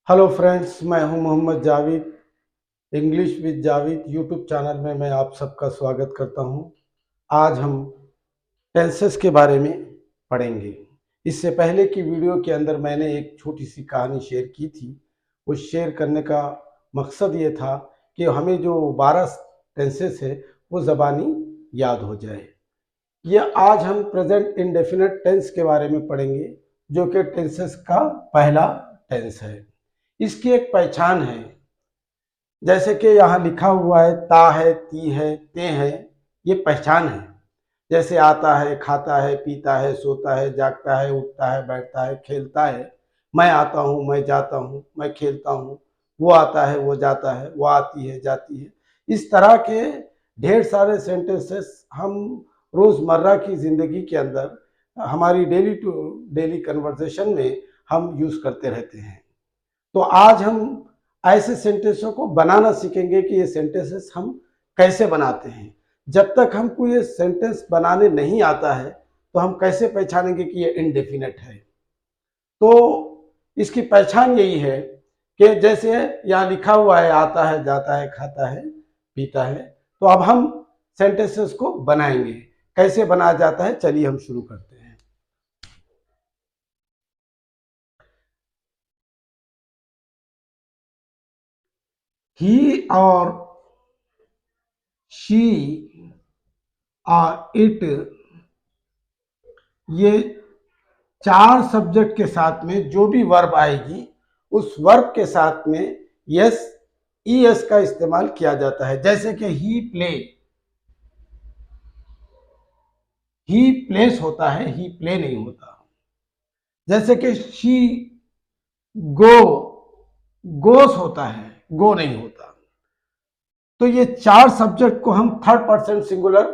Hello friends, मैं हूं Mohammad Javed. English with Javed YouTube channel में मैं आप सबका स्वागत करता हूं। आज हम टेंसेस के बारे में पढ़ेंगे। इससे पहले की वीडियो के अंदर मैंने एक छोटी सी कहानी शेयर की थी। उस शेयर करने का मकसद ये था कि हमें जो 12 टेंसेस है वो ज़बानी याद हो जाए। ये आज हम प्रेजेंट इंडेफिनिट टेंस के बारे में पढ़ेंगे, जो कि टेंसेस का पहला टेंस है। इसकी एक पहचान है, जैसे कि यहाँ लिखा हुआ है ता है, ती है, ते है। ये पहचान है। जैसे आता है, खाता है, पीता है, सोता है, जागता है, उठता है, बैठता है, खेलता है। मैं आता हूँ, मैं जाता हूँ, मैं खेलता हूँ। वो आता है, वो जाता है, वो आती है, जाती है। इस तरह के ढेर सारे सेंटेंसेस हम रोज़मर्रा की ज़िंदगी के अंदर हमारी डेली टू डेली कन्वर्सेशन में हम यूज़ करते रहते हैं। तो आज हम ऐसे सेंटेंसों को बनाना सीखेंगे कि ये सेंटेंसेस हम कैसे बनाते हैं। जब तक हमको ये सेंटेंस बनाने नहीं आता है तो हम कैसे पहचानेंगे कि ये इनडेफिनेट है। तो इसकी पहचान यही है कि जैसे यहाँ लिखा हुआ है आता है, जाता है, खाता है, पीता है। तो अब हम सेंटेंसेस को बनाएंगे। कैसे बनाया जाता है, चलिए हम शुरू करते हैं। ही और शी और इट, ये 4 सब्जेक्ट के साथ में जो भी वर्ब आएगी उस वर्ब के साथ में यस ईएस का इस्तेमाल किया जाता है। जैसे कि ही प्लेस होता है, ही प्ले नहीं होता। जैसे कि शी गो, गोस होता है, गो नहीं होता। तो ये 4 सब्जेक्ट को हम थर्ड पर्सन सिंगुलर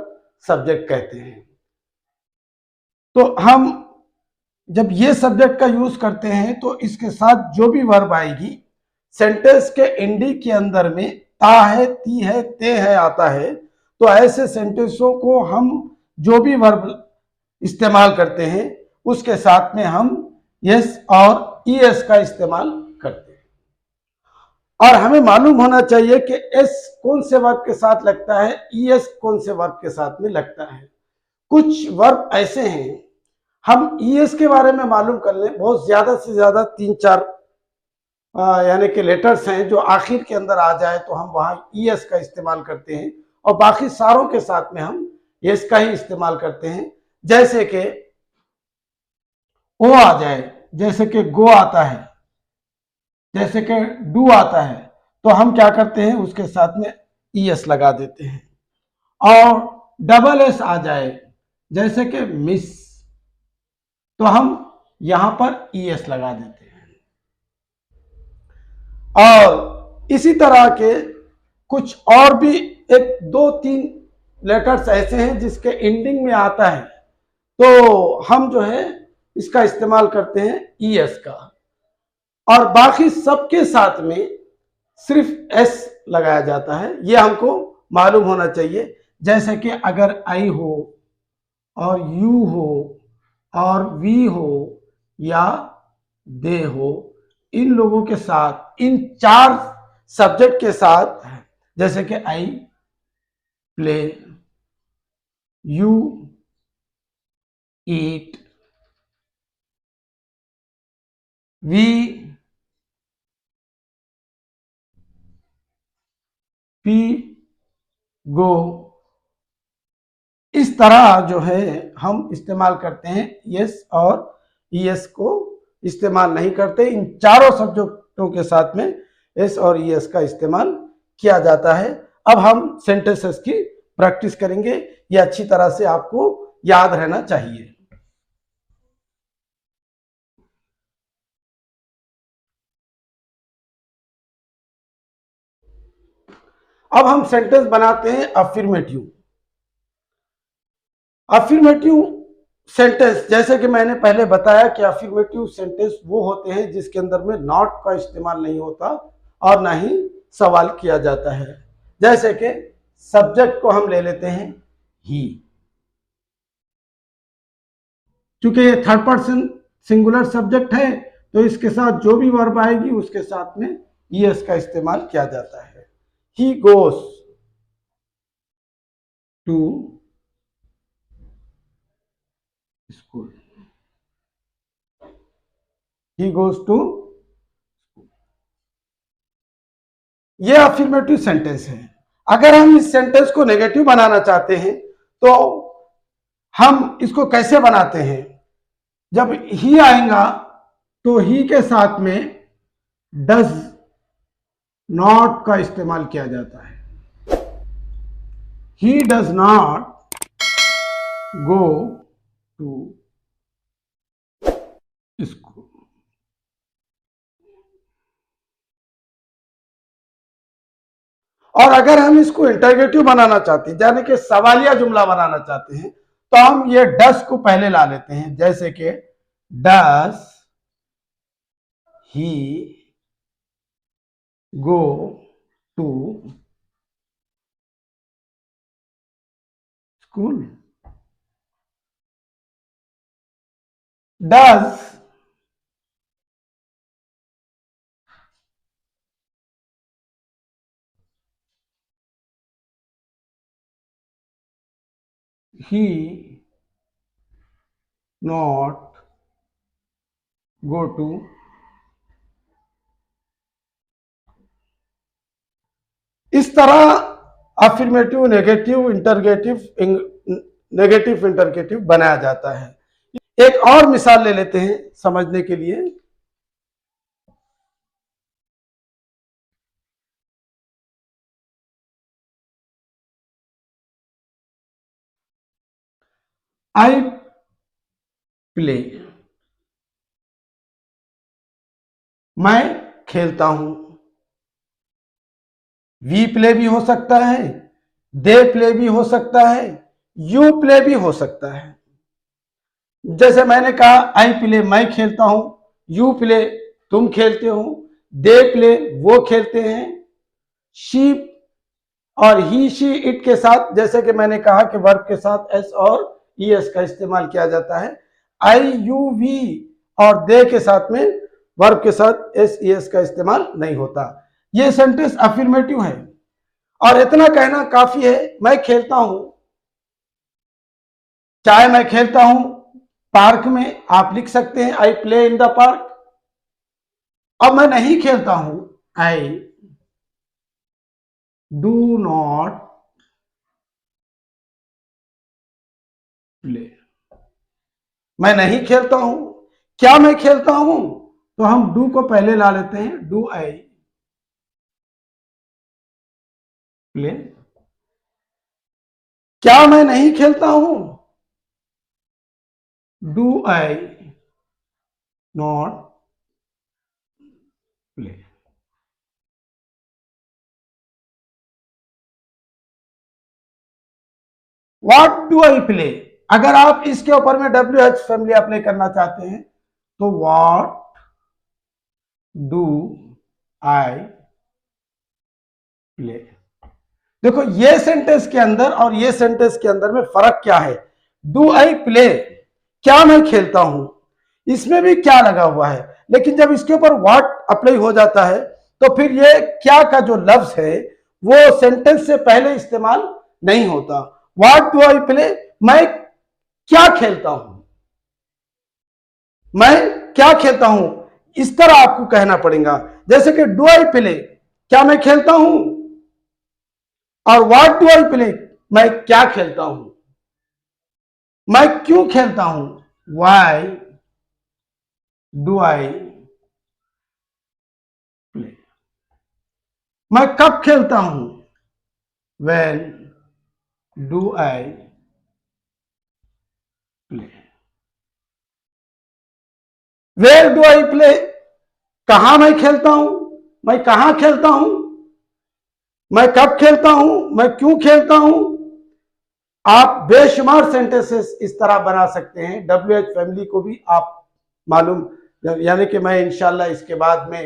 सब्जेक्ट कहते हैं। तो हम जब ये सब्जेक्ट का यूज करते हैं तो इसके साथ जो भी वर्ब आएगी सेंटेंस के एंडिंग के अंदर में ता है, ती है, ते है आता है। तो ऐसे सेंटेंसों को हम जो भी वर्ब इस्तेमाल करते हैं उसके साथ में हम यस और ईएस का इस्तेमाल करते हैं। और हमें मालूम होना चाहिए कि एस कौन से वर्ब के साथ लगता है, ईएस कौन से वर्ब के साथ में लगता है। कुछ वर्ब ऐसे हैं, हम ईएस के बारे में मालूम कर लें। बहुत ज्यादा से ज्यादा 3-4 यानी कि लेटर्स हैं जो आखिर के अंदर आ जाए तो हम वहां ईएस का इस्तेमाल करते हैं, और बाकी सारों के साथ में हम एस का ही इस्तेमाल करते हैं। जैसे कि ओ आ जाए, जैसे कि गो आता है, जैसे कि डू आता है, तो हम क्या करते हैं उसके साथ में ईएस लगा देते हैं। और डबल एस आ जाए, जैसे कि मिस, तो हम यहां पर ईएस लगा देते हैं। और इसी तरह के कुछ और भी 1-2-3 लेटर्स ऐसे हैं जिसके एंडिंग में आता है, तो हम जो है इसका इस्तेमाल करते हैं ईएस का। और बाकी सबके साथ में सिर्फ एस लगाया जाता है, ये हमको मालूम होना चाहिए। जैसे कि अगर आई हो और यू हो और वी हो या दे हो, इन लोगों के साथ, इन 4 सब्जेक्ट के साथ, जैसे कि I play, you eat, we पी गो, इस तरह जो है हम इस्तेमाल करते हैं। यस और ईएस को इस्तेमाल नहीं करते। इन चारों सब्जेक्टों के साथ में एस और ईएस का इस्तेमाल किया जाता है। अब हम सेंटेंसेस की प्रैक्टिस करेंगे। ये अच्छी तरह से आपको याद रहना चाहिए। अब हम सेंटेंस बनाते हैं अफर्मेटिव। अफर्मेटिव सेंटेंस, जैसे कि मैंने पहले बताया कि अफर्मेटिव सेंटेंस वो होते हैं जिसके अंदर में नॉट का इस्तेमाल नहीं होता और ना ही सवाल किया जाता है। जैसे कि सब्जेक्ट को हम ले लेते हैं ही, क्योंकि ये थर्ड पर्सन सिंगुलर सब्जेक्ट है तो इसके साथ जो भी वर्ब आएगी उसके साथ में ईएस का इस्तेमाल किया जाता है। He goes to school, he goes to, ये अफर्मेटिव सेंटेंस है। अगर हम इस सेंटेंस को नेगेटिव बनाना चाहते हैं तो हम इसको कैसे बनाते हैं? जब ही आएगा तो ही के साथ में डज नॉट का इस्तेमाल किया जाता है। He does not go to school. और अगर हम इसको इंटरगेटिव बनाना चाहते हैं, यानी कि सवालिया जुमला बनाना चाहते हैं, तो हम ये डस को पहले ला लेते हैं, जैसे कि does he go to school, does he not go to, इस तरह अफर्मेटिव, नेगेटिव, नेगेटिव इंटरगेटिव बनाया जाता है। एक और मिसाल ले लेते हैं समझने के लिए। आई प्ले, मैं खेलता हूं। वी प्ले भी हो सकता है, दे प्ले भी हो सकता है, यू प्ले भी हो सकता है। जैसे मैंने कहा आई प्ले, मैं खेलता हूं, यू प्ले, तुम खेलते हो, दे प्ले, वो खेलते हैं, शी और ही शी इट के साथ, जैसे कि मैंने कहा कि वर्ब के साथ एस और ईएस का इस्तेमाल किया जाता है। आई यू वी और दे के साथ में वर्ब के साथ एस ईएस का इस्तेमाल नहीं होता। ये सेंटेंस अफर्मेटिव है और इतना कहना काफी है, मैं खेलता हूं, चाहे मैं खेलता हूं पार्क में, आप लिख सकते हैं I play in the park. अब मैं नहीं खेलता हूं, आई डू नॉट प्ले, मैं नहीं खेलता हूं। क्या मैं खेलता हूं? तो हम डू को पहले ला लेते हैं, डू आई प्ले। क्या मैं नहीं खेलता हूं? Do I not play. What do I play, अगर आप इसके ऊपर में WH फैमिली अप्लाई करना चाहते हैं तो व्हाट डू आई प्ले। देखो ये सेंटेंस के अंदर और ये सेंटेंस के अंदर में फर्क क्या है? डू आई प्ले, क्या मैं खेलता हूं, इसमें भी क्या लगा हुआ है, लेकिन जब इसके ऊपर व्हाट अप्लाई हो जाता है तो फिर ये क्या का जो लफ्ज है वो सेंटेंस से पहले इस्तेमाल नहीं होता। व्हाट डू आई प्ले, मैं क्या खेलता हूं, मैं क्या खेलता हूं, इस तरह आपको कहना पड़ेगा। जैसे कि डू आई प्ले, क्या मैं खेलता हूं, और व्हाट डू आई प्ले, मैं क्या खेलता हूं, मैं क्यों खेलता हूं, वाई डू आई प्ले, मैं कब खेलता हूं, when do I play. Where do I play, कहां मैं खेलता हूं, मैं कहां खेलता हूं, मैं कब खेलता हूं, मैं क्यों खेलता हूं। आप बेशुमार सेंटेंसेस इस तरह बना सकते हैं। WH फैमिली को भी आप मालूम, यानी कि मैं इंशाल्लाह इसके बाद में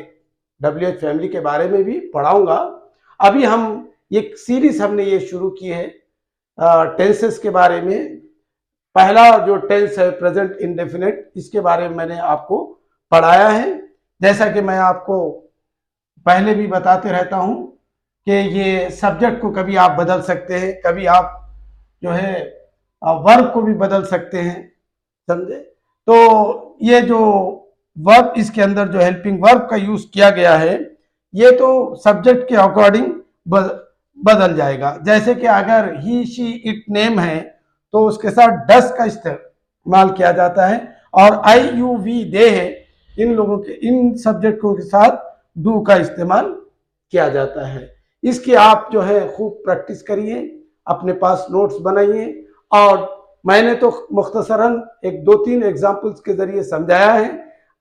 WH फैमिली के बारे में भी पढ़ाऊंगा। अभी हम एक सीरीज हमने ये शुरू की है टेंसेस के बारे में। पहला जो टेंस है प्रेजेंट इंडेफिनिट, इसके बारे में मैंने आपको पढ़ाया है। जैसा कि मैं आपको पहले भी बताते रहता हूं कि ये सब्जेक्ट को कभी आप बदल सकते हैं, कभी आप जो है वर्ब को भी बदल सकते हैं, समझे। तो ये जो वर्ब इसके अंदर जो हेल्पिंग वर्ब का यूज किया गया है, ये तो सब्जेक्ट के अकॉर्डिंग बदल जाएगा। जैसे कि अगर ही शी इट नेम है तो उसके साथ डस का इस्तेमाल किया जाता है, और आई यू वी दे है, इन लोगों के इन सब्जेक्टों के साथ डू का इस्तेमाल किया जाता है। इसकी आप जो है खूब प्रैक्टिस करिए, अपने पास नोट्स बनाइए, और मैंने तो मुख्तसरन एक 2-3 एग्जाम्पल्स के जरिए समझाया है।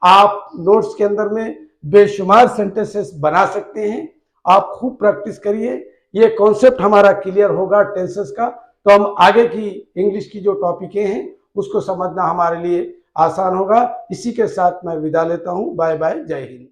आप नोट्स के अंदर में बेशुमार सेंटेंसेस बना सकते हैं। आप खूब प्रैक्टिस करिए, ये कॉन्सेप्ट हमारा क्लियर होगा टेंसेस का, तो हम आगे की इंग्लिश की जो टॉपिकें हैं उसको समझना हमारे लिए आसान होगा। इसी के साथ मैं विदा लेता हूं। बाय बाय, जय हिंद।